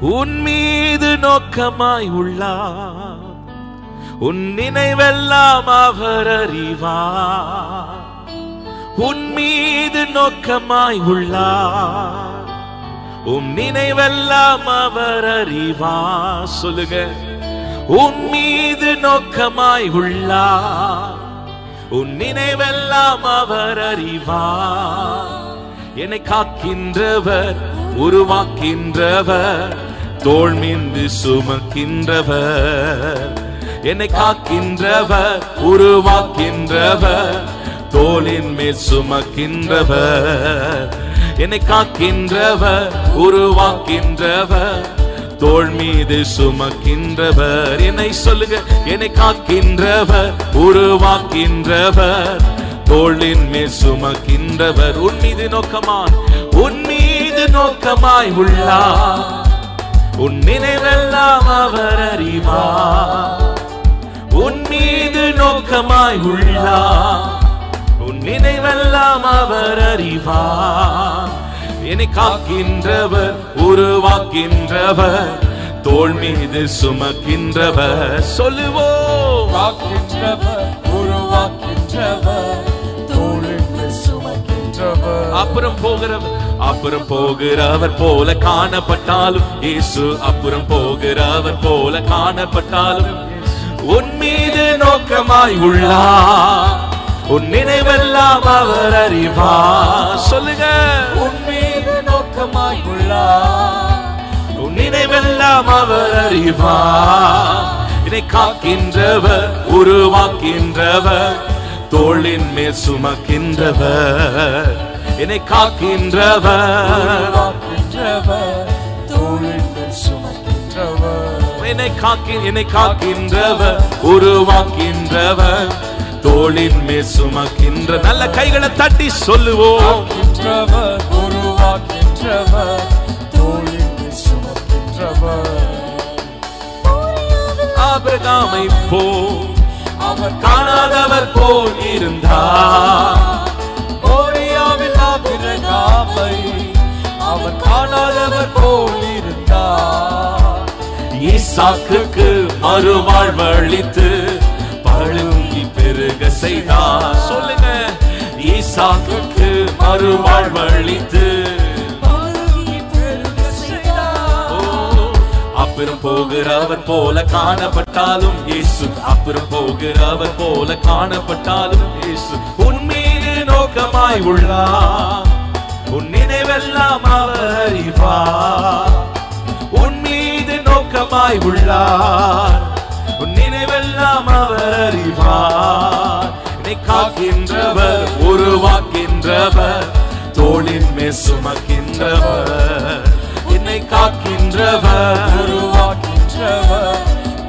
உன் மீது நோக்கமாய் உள்ளார், உன் நினைவெல்லாம் அவர் அறிவார். உன் மீது நோக்கமாய் உள்ளார், உன் நினைவெல்லாம் அவர் அறிவார். சொல்லுங்க, உன் மீது நோக்கமாய் உள்ளார், உன் நினைவெல்லாம் அவர் அறிவார். என்னை காக்கின்றவர், உருவாக்கின்றவர், தோள் மீது சுமக்கின்றவர். என்னை காக்கின்றவர், உருவாக்கின்றவர், தோளின் மேல் சுமக்கின்றவர். என்னை காக்கின்றவர், உருவாக்கின்றவர், தோள் மீது சுமக்கின்றவர். என்னை சொல்லுங்க, என்னை காக்கின்றவர், உருவாக்கின்றவர், தோளின் மேல் சுமக்கின்றவர். உன் மீது நோக்கமாய், உன் மீது நோக்கமாய் உள்ளார், உன் நினைவெல்லாம் அவர் அறிவார். உன் மீது நோக்கமாய் உள்ளார், உன் நினைவெல்லாம் அவர் அறிவார். என்னை காக்கின்றவர், உருவாக்கின்றவர், தோள் மீது சுமக்கின்றவர். சொல்லுவோம், காக்கின்றவர், உருவாக்கின்றவர், தோளின் மேல் சுமக்கின்றவர். அப்புறம் போகிறவர் போல காணப்பட்டாலும் இயேசு, அப்புறம் போகிறவர் போல காணப்பட்டாலும் உன் மீது நோக்கமாய் உள்ளார், உன் நினைவெல்லாம் அவர் அறிவார். சொல்லுங்க, உன் மீது நோக்கமாய் உள்ளார், உன் நினைவெல்லாம் அவர் அறிவார். என்னை காக்கின்றவர், உருவாக்கின்றவர், தோளின் மேல் சுமக்கின்றவர். என்னை காக்கின்றவர், உருவாக்கின்றவர், தோளின் மேல் சுமக்கின்றவர். என்னை காக்கின்றவர், உருவாக்கின்றவர், தோளின் மேல் சுமக்கின்ற. நல்ல கைகளை தட்டி சொல்லுவோம், காக்கின்றவர், உருவாக்கின்றவர், தோளின் மேல் சுமக்கின்றவர். ஆபிரகாமை போல் அவர் காணாதவர் போல் இருந்தார். ஓரியாவில் ஆபிரகாமை அவர் காணாதவர் போல் இருந்தார். ஈசாக்குக்கு மறுவாழ்வு அளித்து பழுங்கி பெருக செய்தார். சொல்லுங்க, ஈசாக்குக்கு மறுவாழ்வு அளித்து அப்புறம் போகிறவர் போல காணப்பட்டாலும் இயேசு, அப்புறம் போகிறவர் போல காணப்பட்டாலும் இயேசு. உன் மீது நோக்கமாய் உள்ளார், உன் நினைவெல்லாம் அவர் அறிவார். உன் மீது நோக்கமாய் உள்ளார், உன் நினைவெல்லாம் அவர் அறிவார். என்னை காக்கின்றவர், உருவாக்கின்றவர், தோளின் மேல் சுமக்கின்றவர். என்னை காக்கின்றவர், உருவாக்கின்றவர்,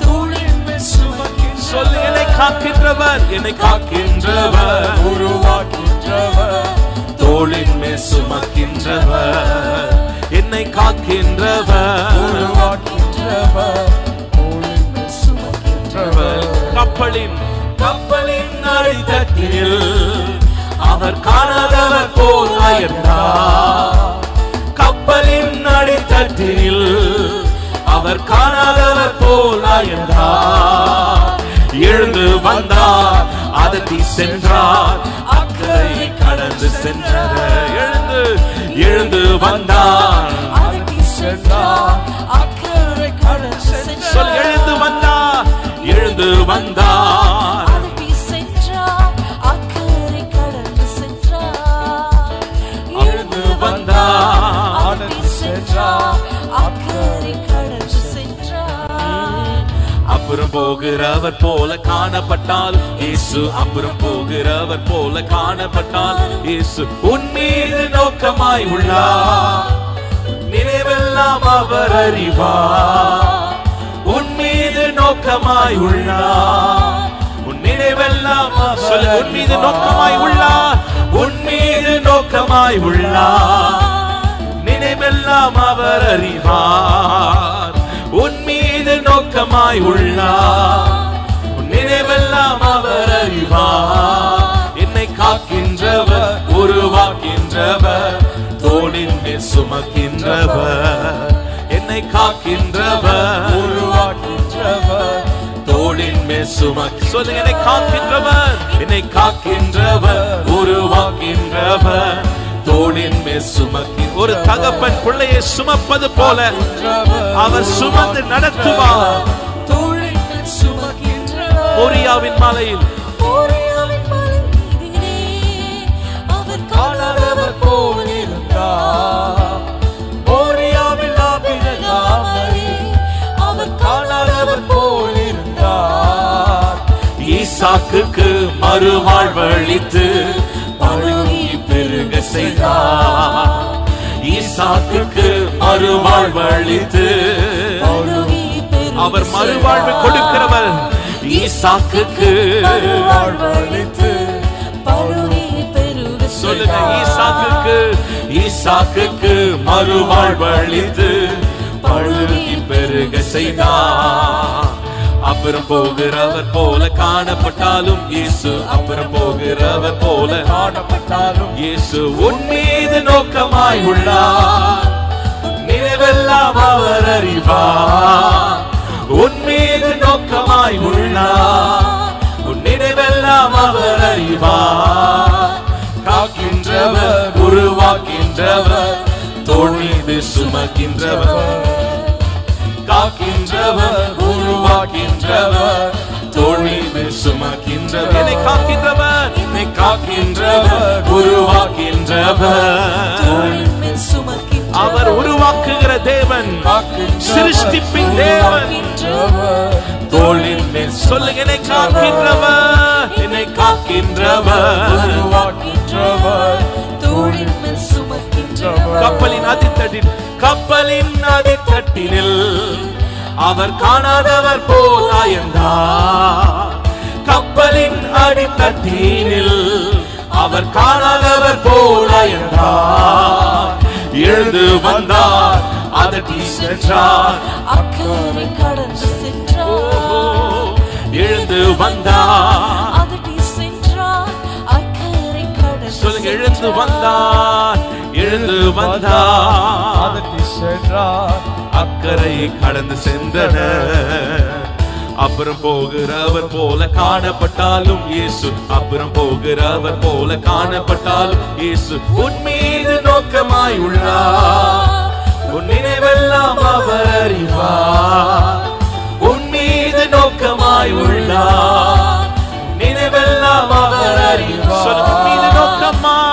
தோளின் மேல் சுமக்கின்றவர். சொல்லு, என்னை காக்கின்றவர், என்னை காக்கின்றவர், உருவாக்கின்றவர், தோளின் மேல் சுமக்கின்றவர். என்னை காக்கின்றவர், உருவாக்கின்றவர், தோளின் மேல் சுமக்கின்றவர். கப்பலின் அடித்தட்டில் அவர் காணாதவர் போல் அயர்ந்தார். கப்பலின் அடித்தட்டில் அவர் காணாதவர் போல் அயர்ந்தார். எழுந்து வந்தார், அதட்டி சென்றார், அக்கறை கடந்து சென்றார். எழுந்து வந்தார், அதட்டி சென்றார், அக்கறை கடந்து சென்றார். சொல், எழுந்து வந்தார், எழுந்து வந்தார், அதட்டி சென்றார், அக்கறை கடந்து சென்றார். எழுந்து வந்தார், அதட்டி சென்றார், அக்கறை கடந்து சென்றார். அப்புறம் போகிறவர் போல காணப்பட்டால் இயேசு, அப்புறம் போகிறவர் போல காணப்பட்டால் இயேசு. உன் மீது நோக்கமாய் உள்ளார், நினைவெல்லாம் அவர் அறிவார். உன் மீது நோக்கமாய் உள்ளார், உன் நினைவெல்லாம் சொல்லு, உன் மீது நோக்கமாய் உள்ளார், உன் மீது நோக்கமாய் உள்ளார், நினைவெல்லாம் அவர் அறிவார். உன் மீது நோக்கமாய் உள்ளார், உன் நினைவெல்லாம் அவர் அறிவார். என்னை காக்கின்றவர், உருவாக்கின்றவர், தோளின் மேல் சுமக்கின்றவர். என்னை காக்கின்றவர் உருவாக்கின்றவர் தோளின் மேல் சுமக்கி சொல்லுங்க என்னை காக்கின்றவர் என்னை காக்கின்றவர் உருவாக்கின்றவர் தோளின் மேல் சுமக்கி ஒரு தகப்பன் பிள்ளையை சுமப்பது போல அவர் சுமந்து நடத்துவார். தோளின் மேல் சுமக்கின்றவர் மோரியாவின் மலையில் அவர் காணாதவர் போல் இருந்தார். மோரியாவில் ஆபிரகாமை அவர் காணாதவர் போல் இருந்தார். ஈசாக்குக்கு மறுவாழ்வளித்து பழுகி பெருக செய்தார். ஈசாக்குக்கு மறுவாழ்வளித்து அவர் மறுவாழ்வு கொடுக்கிறவர். ஈசாக்குக்கு மறுவாழ்வளித்து சொல்லுங்க ஈசாக்குக்கு மறுவாழ்வளித்து பழுகி பெருக செய்தார். அப்புறம் போகிறவர் போல காணப்பட்டாலும் இயேசு அப்புறம் போகிறவர் போல காணப்பட்டாலும் இயேசு உன் மீது நோக்கமாய் உள்ளார். நினைவெல்லாம் அவர் அறிவார். உன் மீது நோக்கமாய் உள்ளார். உன் நினைவெல்லாம் அவர் அறிவார். காக்கின்றவர் உருவாக்கின்றவர் தோள் மீது சுமக்கின்றவர். காக்கின்றவர் உருவாக்கின்றவர் தோள் மீது சுமக்கின்றவர். என்னை காக்கின்றவர் என்னை காக்கின்றவர் உருவாக்கின்றவர். அவர் உருவாக்குகிற தேவன் சிருஷ்டிப்பின் தேவன். தோளின் மேல் சொல்லுங்க என்னை காக்கின்றவர் என்னை காக்கின்றவர் உருவாக்கின்றவர் தோளின் மேல் சுமக்கின்றவர். கப்பலின் அடித்தட்டினில் அவர் காணாதவர் போல் ஆயந்தார். கப்பலின் அடித்தட்டினில் அவர் காணாதவர் போல் ஆயந்தார். எழுந்து வந்தார் அதட்டி சென்றார். அக்கறை கடந்து சென்றார். எழுந்து வந்தார் அதட்டி சென்றார். அக்கறை கடந்து சொல்லுங்க எழுந்து வந்தார் எழுந்து வந்தார் அதட்டி சென்றார். அக்கறையை கடந்து சென்றனர். அப்புறம் போகிறவர் போல காணப்பட்டாலும் இயேசு அப்புறம் போகிறவர் போல காணப்பட்டாலும் இயேசு உன் மீது நோக்கமாய் உள்ளார். உன் நினைவெல்லாம் அவர் அறிவார். உன் மீது நோக்கமாய் உள்ளார். நினைவெல்லாம் அவர் அறிவார்.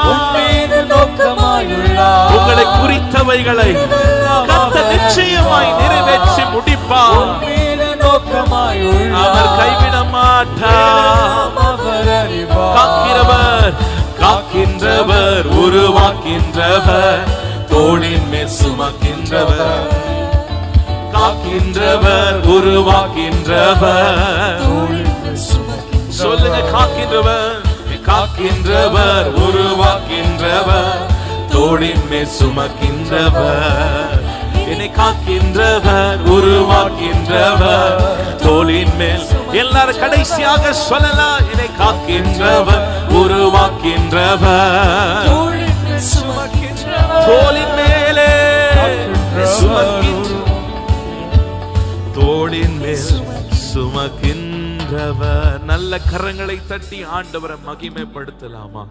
உன் மீது நோக்கமாய் உள்ளார். உங்களை குறித்தவைகளை கர்த்தர் நிச்சயமாய் நிறைவேற்றி முடிப்பார். அவர் கைவிட மாட்டார். காக்கின்றவர் உருவாக்கின்றவர் தோளின் மேல் சுமக்கின்றவர். காக்கின்றவர் உருவாக்கின்றவர் சொல்லுங்க காக்கின்றவர் உருவாக்கின்றவர் தோளின் மேல் சுமக்கின்றவர். என்னை காக்கின்றவர் உருவாக்கின்றவர் தோளின் மேல். எல்லாரும் கடைசியாக சொல்லலாம் என்னை காக்கின்றவர் உருவாக்கின்றவர் தோளின் மேலே தோளின் மேல் சுமக்கின்றவர். நல்ல கரங்களை தட்டி ஆண்டவரை மகிமைப்படுத்தலாமா?